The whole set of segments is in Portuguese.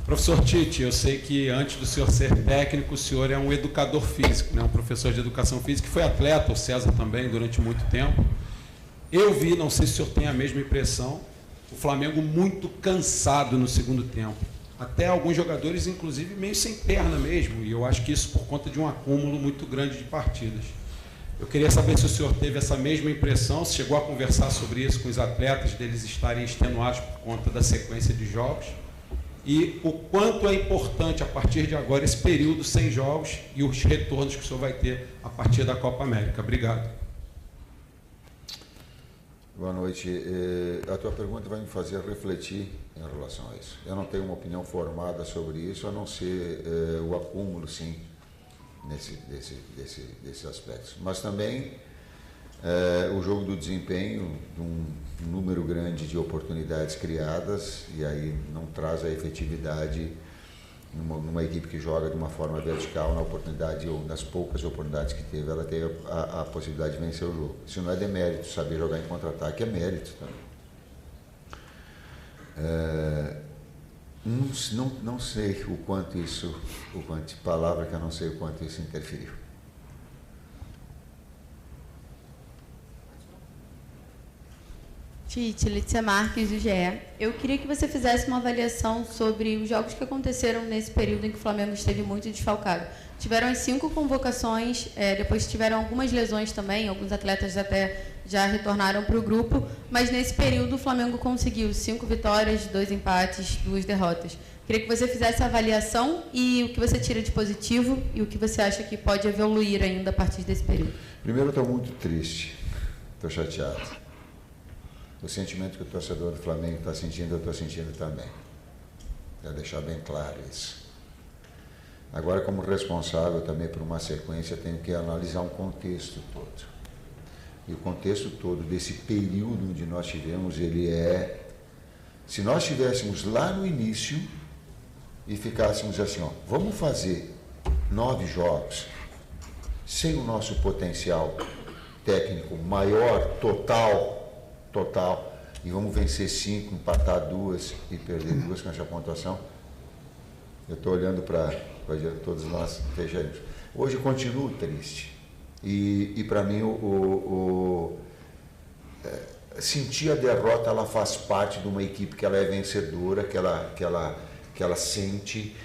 Professor Tite, eu sei que antes do senhor ser técnico, o senhor é um educador físico, né? Um professor de educação física, que foi atleta, o César também, durante muito tempo. Eu vi, não sei se o senhor tem a mesma impressão, o Flamengo muito cansado no segundo tempo. Até alguns jogadores, inclusive, meio sem perna mesmo, e eu acho que isso por conta de um acúmulo muito grande de partidas. Eu queria saber se o senhor teve essa mesma impressão, se chegou a conversar sobre isso com os atletas, deles estarem extenuados por conta da sequência de jogos, e o quanto é importante, a partir de agora, esse período sem jogos e os retornos que o senhor vai ter a partir da Copa América. Obrigado. Boa noite. A tua pergunta vai me fazer refletir em relação a isso. Eu não tenho uma opinião formada sobre isso, a não ser o acúmulo, sim, desses aspectos. Mas também o jogo do desempenho, de um número grande de oportunidades criadas, e aí não traz a efetividade numa equipe que joga de uma forma vertical, na oportunidade, ou nas poucas oportunidades que teve, ela teve a possibilidade de vencer o jogo. Isso não é demérito, saber jogar em contra-ataque é mérito também. Não sei o quanto isso, palavra que eu não sei o quanto isso interferiu. Tite, Letícia Marques, do GE. Eu queria que você fizesse uma avaliação sobre os jogos que aconteceram nesse período em que o Flamengo esteve muito desfalcado. Tiveram as 5 convocações, depois tiveram algumas lesões também, alguns atletas até já retornaram para o grupo, mas nesse período o Flamengo conseguiu 5 vitórias, 2 empates, 2 derrotas. Queria que você fizesse a avaliação e o que você tira de positivo e o que você acha que pode evoluir ainda a partir desse período. Primeiro, eu estou muito triste, estou chateado. O sentimento que o torcedor do Flamengo está sentindo, eu estou sentindo também. Quero deixar bem claro isso. Agora, como responsável também por uma sequência, tenho que analisar um contexto todo. E o contexto todo desse período onde nós tivemos, ele é... Se nós estivéssemos lá no início e ficássemos assim, ó, vamos fazer 9 jogos sem o nosso potencial técnico maior, total, e vamos vencer 5, empatar 2 e perder 2 com essa pontuação, eu estou olhando para todos nós vejaremos. Hoje eu continuo triste e para mim sentir a derrota, ela faz parte de uma equipe que ela é vencedora, que ela sente,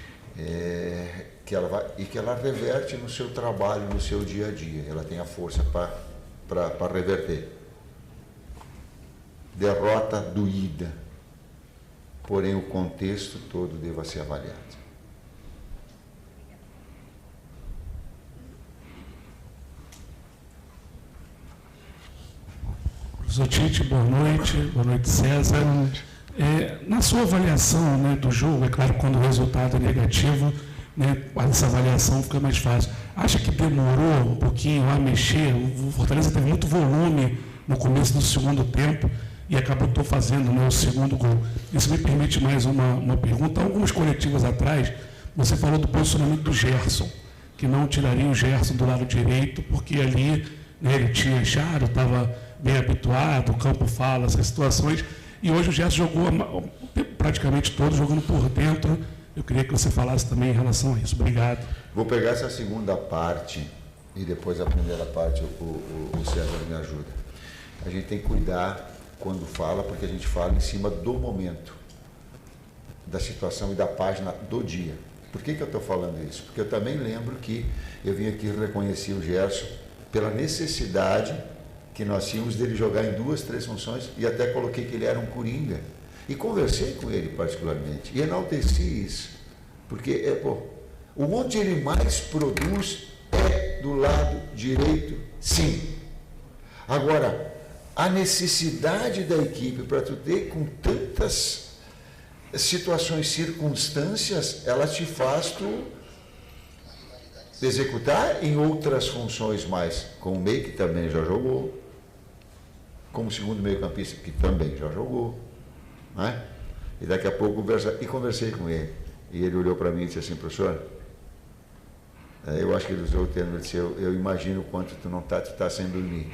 que ela reverte no seu trabalho, no seu dia a dia, ela tem a força para reverter. Derrota doída, porém o contexto todo deva ser avaliado. Professor Tite, boa noite César. Boa noite. Na sua avaliação, né, do jogo, é claro, quando o resultado é negativo, né, essa avaliação fica mais fácil. Acha que demorou um pouquinho a mexer? O Fortaleza teve muito volume no começo do segundo tempo e acabou fazendo, né, o segundo gol. Isso me permite mais uma pergunta. Algumas coletivas atrás, você falou do posicionamento do Gerson, que não tiraria o Gerson do lado direito, porque ali, né, ele tinha achado, estava bem habituado, o campo fala, essas situações, e hoje o Gerson jogou praticamente todo, jogando por dentro. Eu queria que você falasse também em relação a isso. Obrigado. Vou pegar essa segunda parte e depois a primeira parte o César me ajuda. A gente tem que cuidar quando fala, porque a gente fala em cima do momento, da situação e da página do dia. Por que eu estou falando isso? Porque eu também lembro que eu vim aqui reconhecer o Gerson pela necessidade que nós tínhamos dele jogar em 2, 3 funções, e até coloquei que ele era um coringa. E conversei com ele particularmente, e enalteci isso, porque o onde ele mais produz é do lado direito, sim. Agora, a necessidade da equipe para tu ter com tantas situações, circunstâncias, ela te faz tu executar em outras funções mais, como meio, que também já jogou, como segundo meio-campista, que também já jogou, né? E daqui a pouco conversei com ele, e ele olhou para mim e disse assim: professor, eu acho que ele usou o termo, ele disse, eu imagino o quanto tu está sem dormir.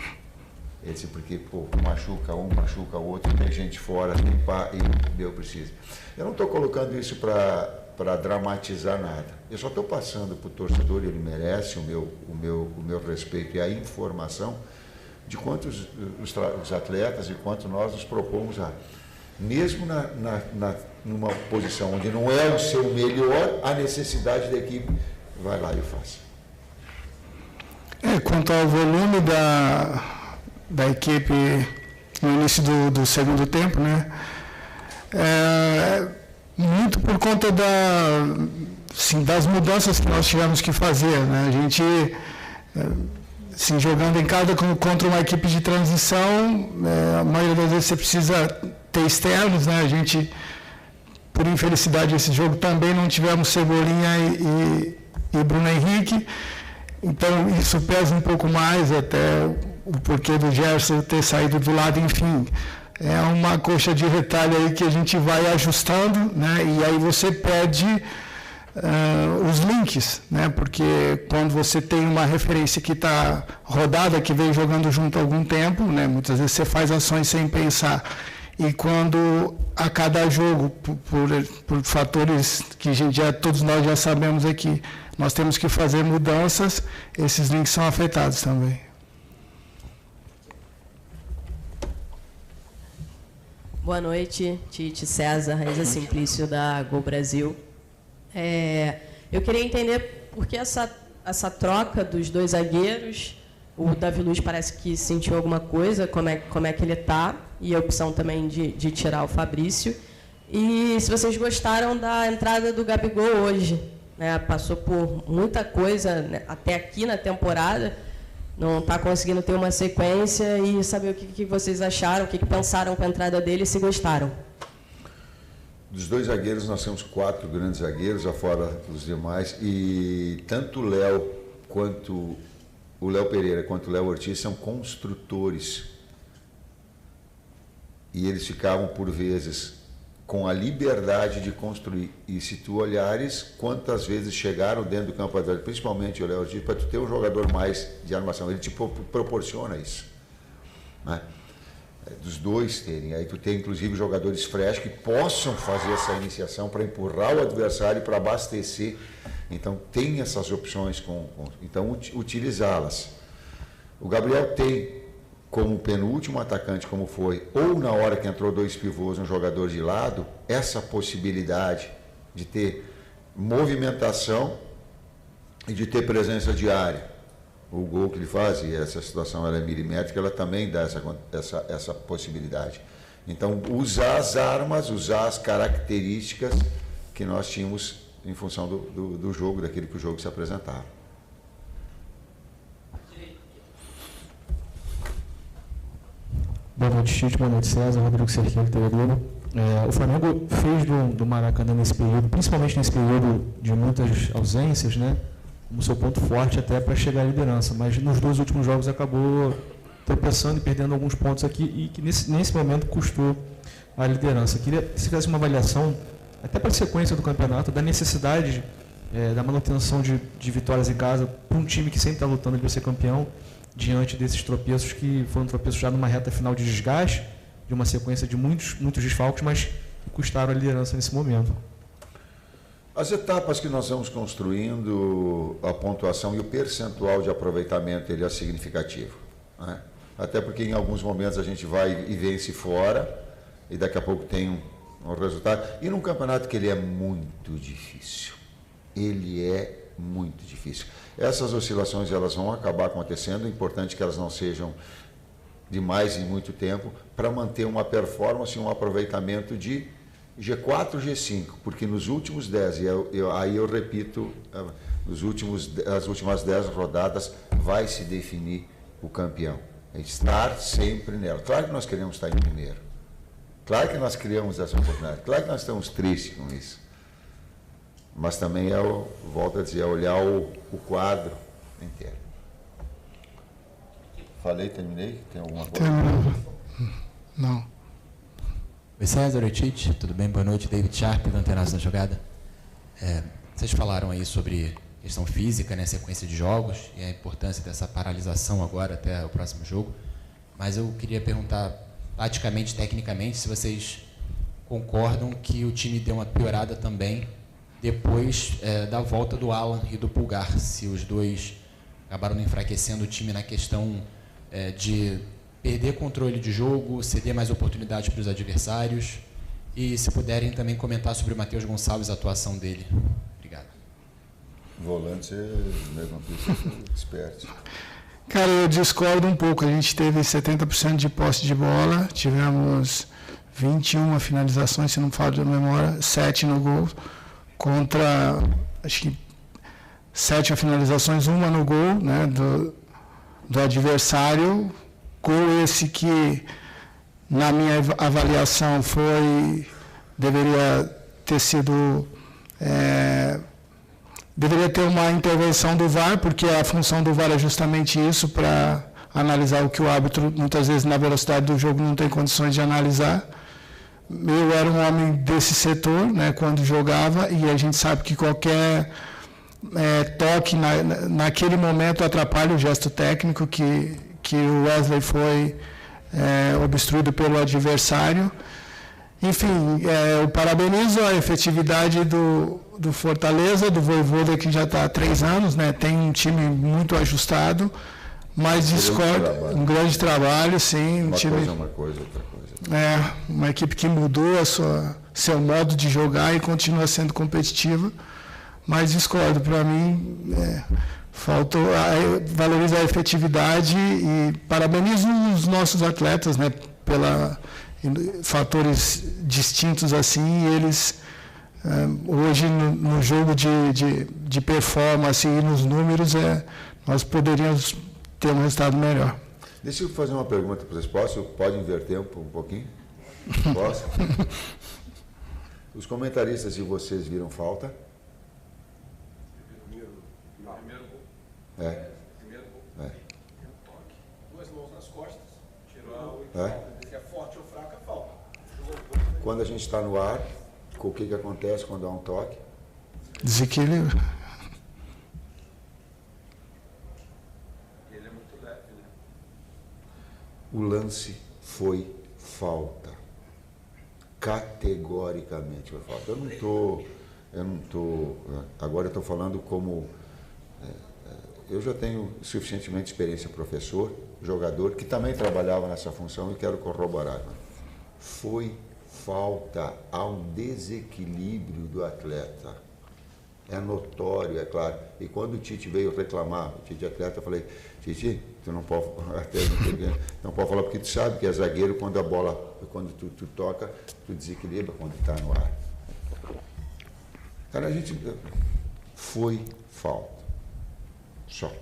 Ele disse, porque machuca um, machuca o outro, tem gente fora, tem pá, e eu preciso. Eu não estou colocando isso para para dramatizar nada. Eu só estou passando para o torcedor, ele merece o meu respeito e a informação de quantos os atletas e quanto nós nos propomos a. Mesmo numa posição onde não é o seu melhor, a necessidade da equipe, vai lá e faz. Quanto ao volume da equipe no início do segundo tempo, né? Muito por conta das mudanças que nós tivemos que fazer, né? A gente, jogando em casa contra uma equipe de transição, a maioria das vezes você precisa ter externos, né? A gente, por infelicidade, esse jogo também não tivemos Cebolinha e Bruno Henrique, então isso pesa um pouco mais, até o porquê do Gerson ter saído do lado, enfim. É uma coxa de retalho aí que a gente vai ajustando, né? E aí você perde os links, né? Porque quando você tem uma referência que está rodada, que vem jogando junto há algum tempo, né? Muitas vezes você faz ações sem pensar. E quando a cada jogo, por fatores que todos nós já sabemos aqui, nós temos que fazer mudanças, esses links são afetados também. Boa noite, Tite, César, Raíza Simplício da Gol Brasil. Eu queria entender por que essa troca dos dois zagueiros. O Davi Luiz parece que sentiu alguma coisa, como é que ele está, e a opção também de tirar o Fabrício. E se vocês gostaram da entrada do Gabigol hoje, né? Passou por muita coisa, né, até aqui na temporada, não está conseguindo ter uma sequência, e saber o que vocês acharam, o que pensaram com a entrada dele e se gostaram. Dos dois zagueiros, nós temos 4 grandes zagueiros, afora dos demais, e tanto o Léo quanto o Léo Pereira quanto o Léo Ortiz são construtores. E eles ficavam, por vezes, com a liberdade de construir. E se tu olhares quantas vezes chegaram dentro do campo adversário, principalmente o Léo Ortiz, para tu ter um jogador mais de armação, ele te proporciona isso, né? Dos dois terem. Aí tu tem, inclusive, jogadores fresh que possam fazer essa iniciação para empurrar o adversário, para abastecer. Então, tem essas opções, então, utilizá-las. O Gabriel tem, como penúltimo atacante, como foi, ou na hora que entrou 2 pivôs, um jogador de lado, essa possibilidade de ter movimentação e de ter presença de área. O gol que ele faz, e essa situação ela é milimétrica, ela também dá essa possibilidade. Então, usar as armas, usar as características que nós tínhamos em função do jogo, daquilo que o jogo se apresentava. Boa noite, Tite. Boa noite, César. Rodrigo Cerqueiro, TV Globo. O Flamengo fez do Maracanã nesse período, principalmente nesse período de muitas ausências, né, como seu ponto forte até para chegar à liderança, mas nos 2 últimos jogos acabou tropeçando e perdendo alguns pontos aqui, e que nesse momento custou a liderança. Queria que você fizesse uma avaliação, até para a sequência do campeonato, da necessidade da manutenção de vitórias em casa para um time que sempre está lutando para ser campeão, diante desses tropeços que foram tropeços já numa reta final de desgaste, de uma sequência de muitos desfalques, mas que custaram a liderança nesse momento. As etapas que nós vamos construindo, a pontuação e o percentual de aproveitamento, ele é significativo, né? Até porque em alguns momentos a gente vai e vence fora, e daqui a pouco tem um resultado. E num campeonato que ele é muito difícil. Ele é muito difícil. Essas oscilações elas vão acabar acontecendo, é importante que elas não sejam demais em muito tempo, para manter uma performance e um aproveitamento de G4, G5, porque nos últimos 10, aí eu repito, as últimas 10 rodadas vai se definir o campeão. É estar sempre nela. Claro que nós queremos estar em primeiro. Claro que nós criamos essa oportunidade. Claro que nós estamos tristes com isso. Mas também volto a dizer, olhar o quadro inteiro. Falei, terminei? Tem alguma coisa? Não. Oi, César, oi, Tite, tudo bem? Boa noite, David Sharp, do Antenados na Jogada. Vocês falaram aí sobre questão física, né, sequência de jogos, e a importância dessa paralisação agora até o próximo jogo, mas eu queria perguntar, taticamente, tecnicamente, se vocês concordam que o time deu uma piorada também depois da volta do Alan e do Pulgar, se os dois acabaram enfraquecendo o time na questão de perder controle de jogo, ceder mais oportunidades para os adversários, e se puderem também comentar sobre o Matheus Gonçalves, a atuação dele. Obrigado. Volante, mesmo que expert. Cara, eu discordo um pouco. A gente teve 70% de posse de bola, tivemos 21 finalizações, se não falo de memória, 7 no gol, contra, acho que 7 finalizações, uma no gol, né, do adversário. Gol esse que, na minha avaliação, deveria ter sido... deveria ter uma intervenção do VAR, porque a função do VAR é justamente isso, para analisar o que o árbitro, muitas vezes, na velocidade do jogo, não tem condições de analisar. Eu era um homem desse setor, né, quando jogava, e a gente sabe que qualquer toque naquele momento atrapalha o gesto técnico, que o Wesley foi obstruído pelo adversário. Enfim, eu parabenizo a efetividade do Fortaleza, do Vojvoda, que já está há 3 anos, né? Tem um time muito ajustado, mas discordo, um grande trabalho, sim. Uma time, coisa é uma coisa, outra coisa. Uma equipe que mudou seu modo de jogar e continua sendo competitiva, mas discordo. Para mim, faltou, valorizo a efetividade e parabenizo os nossos atletas, né? Pela fatores distintos assim, e eles hoje no jogo de performance e nos números nós poderíamos ter um resultado melhor. Deixa eu fazer uma pergunta para vocês. Pode inverter um pouquinho? Posso? Os comentaristas de vocês viram falta? Primeiro gol. Primeiro gol. Duas mãos nas costas, tirou se é forte ou fraca, falta. Quando a gente está no ar, o que acontece quando há um toque? Desequilíbrio. Ele é muito leve, né? O lance foi falta. Categoricamente foi falta. Eu não estou. Agora eu estou falando como. Eu já tenho suficientemente experiência, professor, jogador, que também trabalhava nessa função, e quero corroborar. Foi falta, há um desequilíbrio do atleta. É notório, é claro. E quando o Tite veio reclamar, o Tite atleta, eu falei, Tite, tu não pode falar, porque tu sabe que é zagueiro, quando a bola, quando tu toca, tu desequilibra quando está no ar. Cara, foi falta. Só.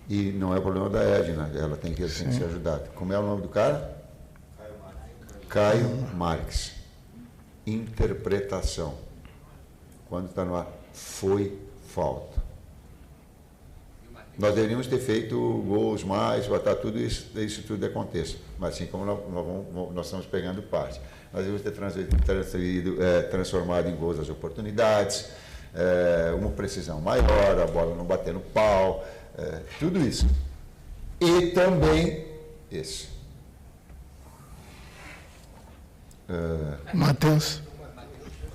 E não é problema da Edna, ela tem que ser ajudada. Como é o nome do cara? Caio Marques. Interpretação. Quando está no ar, foi falta. Nós deveríamos ter feito gols mais, botar tudo isso tudo aconteça. Mas assim como nós estamos pegando parte. Nós deveríamos ter transformado em gols as oportunidades, uma precisão maior, a bola não bater no pau, tudo isso. E também esse. Matheus.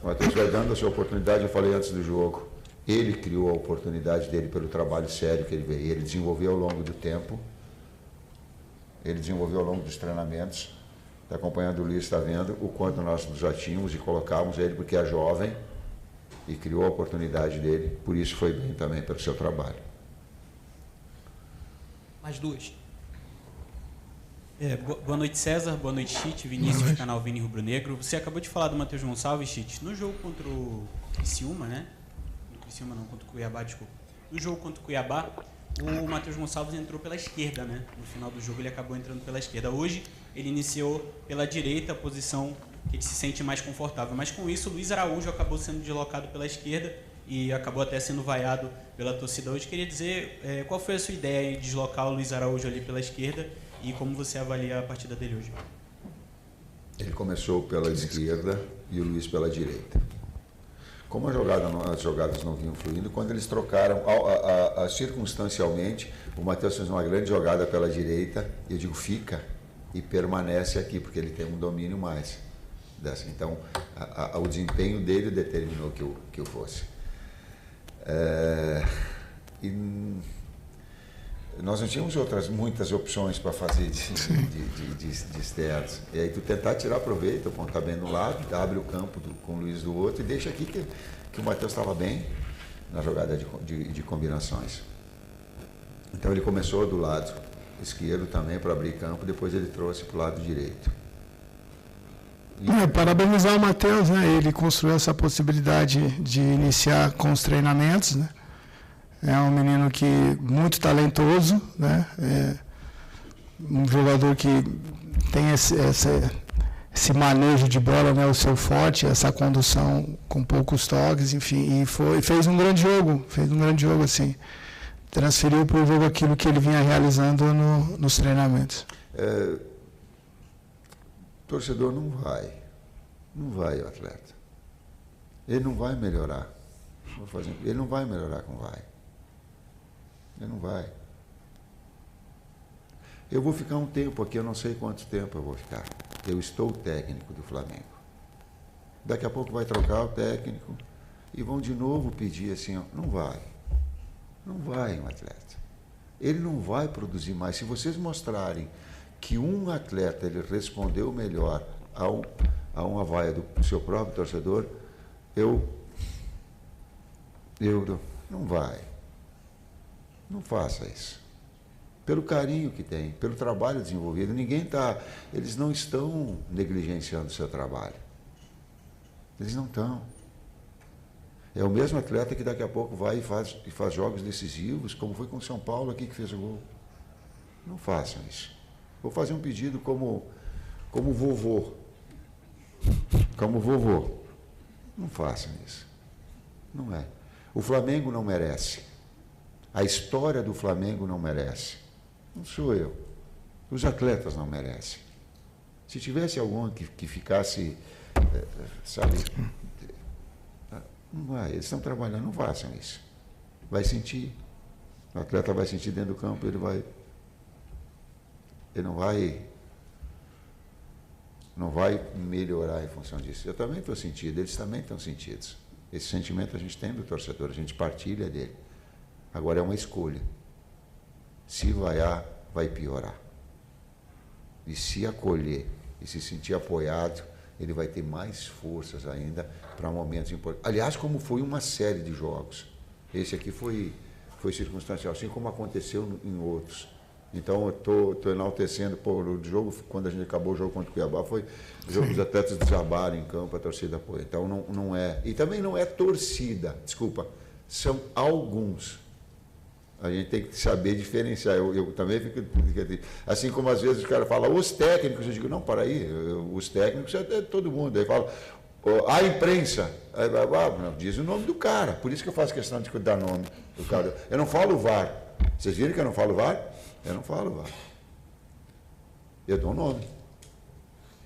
O Matheus vai dando a sua oportunidade, eu falei antes do jogo. Ele criou a oportunidade dele pelo trabalho sério que ele veio. Ele desenvolveu ao longo do tempo, ele desenvolveu ao longo dos treinamentos. Está acompanhando o Luiz, está vendo o quanto nós já tínhamos e colocávamos ele, porque é jovem, e criou a oportunidade dele, por isso foi bem também pelo seu trabalho. Mais duas. Boa noite, César. Boa noite, Tite. Vinícius, do canal Vini Rubro Negro. Você acabou de falar do Matheus Gonçalves, Tite. No jogo contra o Criciúma, né? Contra o Cuiabá, desculpa. No jogo contra o Cuiabá, o Matheus Gonçalves entrou pela esquerda, né? No final do jogo ele acabou entrando pela esquerda. Hoje ele iniciou pela direita, a posição que ele se sente mais confortável. Mas com isso o Luiz Araújo acabou sendo deslocado pela esquerda e acabou até sendo vaiado pela torcida hoje. Queria dizer qual foi a sua ideia em deslocar o Luiz Araújo ali pela esquerda e como você avalia a partida dele hoje? Ele começou pela esquerda e o Luiz pela direita. Como as jogadas não vinham fluindo, quando eles trocaram, circunstancialmente, o Matheus fez uma grande jogada pela direita, e eu digo, fica e permanece aqui, porque ele tem um domínio mais. dessa. Então, o desempenho dele determinou que eu fosse. E nós não tínhamos muitas opções para fazer de externos. E aí tu tentar tirar proveito, apontar bem no lado, abre o campo com o Luiz do outro e deixa aqui que o Matheus estava bem na jogada de combinações. Então ele começou do lado esquerdo também para abrir campo, depois ele trouxe para o lado direito. Parabenizar o Matheus, né? Ele construiu essa possibilidade de iniciar com os treinamentos, né? É um menino muito talentoso, né? É um jogador que tem esse manejo de bola, né? O seu forte, essa condução com poucos toques, enfim, e fez um grande jogo, assim. Transferiu para o jogo aquilo que ele vinha realizando nos treinamentos. O torcedor não vai o atleta. Ele não vai melhorar. Ele não vai melhorar com vai. Ele não vai. Eu vou ficar um tempo aqui, eu não sei quanto tempo eu vou ficar. Eu estou técnico do Flamengo. Daqui a pouco vai trocar o técnico e vão de novo pedir assim, ó, não vai. Não vai um atleta. Ele não vai produzir mais. Se vocês mostrarem que um atleta ele respondeu melhor a uma vaia do seu próprio torcedor, não vai. Não faça isso. Pelo carinho que tem, pelo trabalho desenvolvido, eles não estão negligenciando o seu trabalho. Eles não estão. É o mesmo atleta que daqui a pouco vai e faz jogos decisivos, como foi com o São Paulo aqui que fez o gol. Não façam isso. Vou fazer um pedido como vovô. Como vovô. Não façam isso. Não é. O Flamengo não merece. A história do Flamengo não merece. Não sou eu. Os atletas não merecem. Se tivesse algum que ficasse, sabe, não vai. Eles estão trabalhando, não façam isso. Vai sentir. O atleta vai sentir dentro do campo, ele não vai melhorar em função disso. Eu também estou sentido, eles também estão sentidos. Esse sentimento a gente tem do torcedor, a gente partilha dele. Agora é uma escolha. Se vai piorar. E se acolher e se sentir apoiado, ele vai ter mais forças ainda para momentos importantes. Aliás, como foi uma série de jogos. Esse aqui foi circunstancial, assim como aconteceu em outros. Então, eu estou enaltecendo, o jogo, quando a gente acabou o jogo contra o Cuiabá, foi os atletas desabaram em campo, a torcida apoia. Então, não é. E também não é torcida, desculpa, são alguns. A gente tem que saber diferenciar. Eu também fico. Assim como às vezes os caras falam, os técnicos, eu digo, não, para aí, os técnicos é todo mundo. Aí fala, a imprensa, aí, diz o nome do cara. Por isso que eu faço questão de dar nome do cara. Eu não falo VAR. Vocês viram que eu não falo VAR? Eu não falo VAR. Eu dou nome.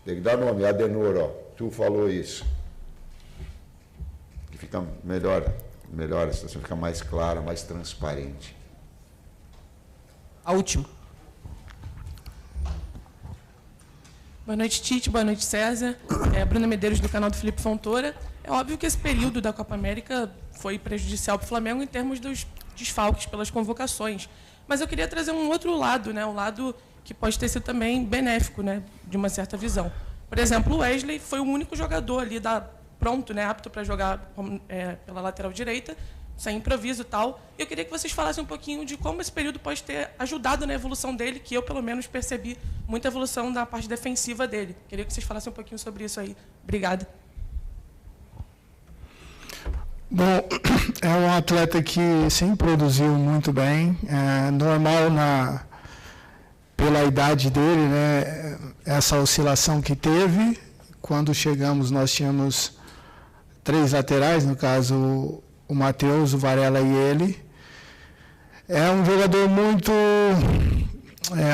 Tem que dar nome. Adenor, ó, tu falou isso. Que fica melhor, a situação fica mais clara, mais transparente. A última. Boa noite, Tite. Boa noite, César. Bruna Medeiros, do canal do Felipe Fontoura. É óbvio que esse período da Copa América foi prejudicial para o Flamengo em termos dos desfalques pelas convocações. Mas eu queria trazer um outro lado, né? Um lado que pode ter sido também benéfico, né? De uma certa visão. Por exemplo, o Wesley foi o único jogador ali pronto, né? Apto para jogar pela lateral direita, sem improviso e tal. Eu queria que vocês falassem um pouquinho de como esse período pode ter ajudado na evolução dele, que eu, pelo menos, percebi muita evolução na parte defensiva dele. Queria que vocês falassem um pouquinho sobre isso aí. Obrigada. Bom, é um atleta que sim produziu muito bem, é normal pela idade dele, né, essa oscilação que teve. Quando chegamos, nós tínhamos 3 laterais, no caso o Matheus, o Varela e ele. É um jogador muito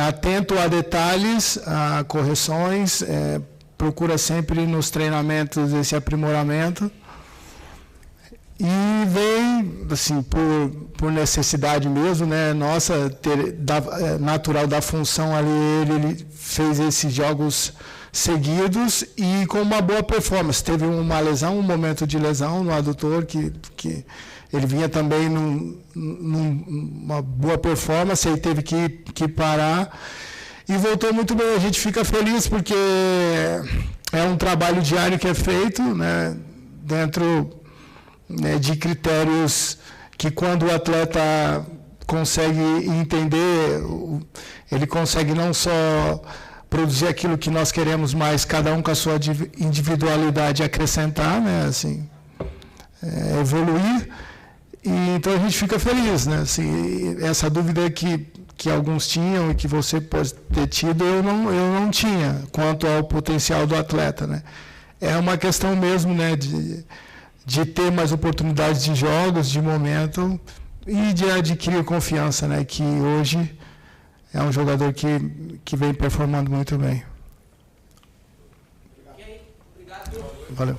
atento a detalhes, a correções, procura sempre nos treinamentos esse aprimoramento. E vem, assim, por necessidade mesmo, né, nossa, natural da função ali, ele fez esses jogos seguidos e com uma boa performance. Teve uma lesão, um momento de lesão no adutor, que ele vinha também numa boa performance, aí teve que parar e voltou muito bem. A gente fica feliz porque é um trabalho diário que é feito, né, dentro, né, de critérios que, quando o atleta consegue entender, ele consegue não só produzir aquilo que nós queremos, mas cada um com a sua individualidade acrescentar, né, assim, evoluir. E então a gente fica feliz, né? Assim, essa dúvida que alguns tinham e que você pode ter tido, eu não tinha, quanto ao potencial do atleta, né? É uma questão mesmo, né, de ter mais oportunidades de jogos, de momento, e de adquirir confiança, né? Que hoje é um jogador que vem performando muito bem. Valeu.